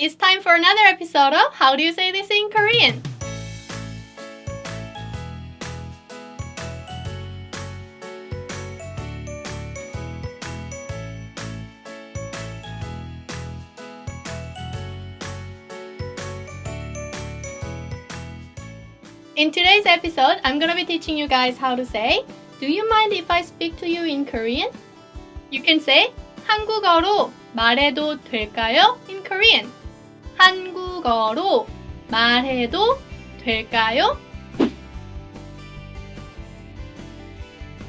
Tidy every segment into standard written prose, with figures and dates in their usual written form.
it's time for another episode of How Do You Say This in Korean? In today's episode, I'm gonna be teaching you guys how to say, do you mind if I speak to you in Korean? You can say, 한국어로 말해도 될까요? In Korean. 한국어로 말해도 될까요?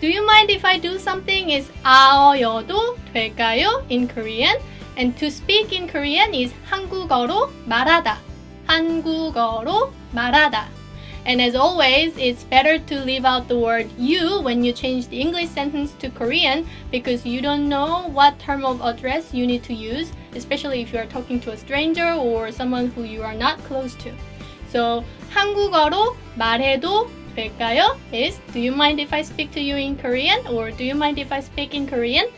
Do you mind if I do something is 아어여도 될까요? In Korean. And to speak in Korean is 한국어로 말하다. 한국어로 말하다. And as always, it's better to leave out the word you when you change the English sentence to Korean because you don't know what term of address you need to use, especially if you are talking to a stranger or someone who you are not close to. So, 한국어로 말해도 될까요? is, do you mind if I speak to you in Korean? Or do you mind if I speak in Korean?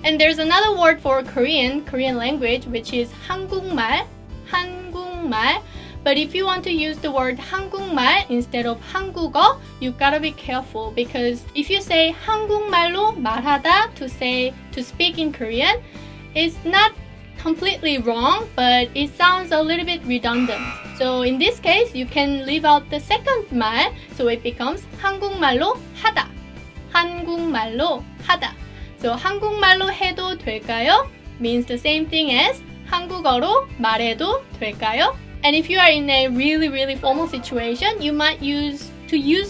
And there's another word for Korean language, which is 한국말, 한국말. But if you want to use the word 한국말 instead of 한국어, you gotta be careful because if you say 한국말로 말하다 to speak in Korean, it's not completely wrong, but it sounds a little bit redundant. So in this case, you can leave out the second 말, so it becomes 한국말로 하다. 한국말로 하다. So 한국말로 해도 될까요? means the same thing as 한국어로 말해도 될까요? And if you are in a really formal situation, you might use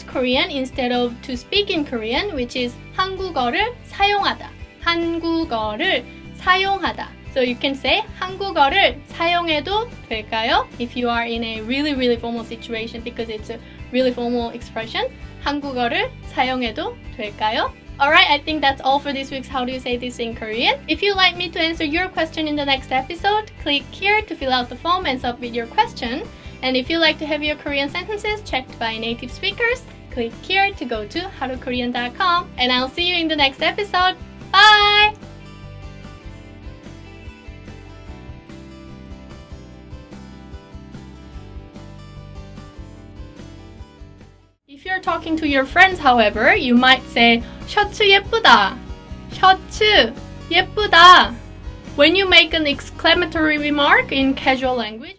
Korean instead of to speak in Korean, which is 한국어를 사용하다. 한국어를 사용하다. So you can say 한국어를 사용해도 될까요? If you are in a really formal situation because it's a really formal expression. 한국어를 사용해도 될까요? Alright, I think that's all for this week's How Do You Say This in Korean. If you'd like me to answer your question in the next episode, click here to fill out the form and submit your question. And if you'd like to have your Korean sentences checked by native speakers, click here to go to howtokorean.com. And I'll see you in the next episode. Bye! If you're talking to your friends, however, you might say 셔츠 예쁘다. 셔츠 예쁘다. When you make an exclamatory remark in casual language,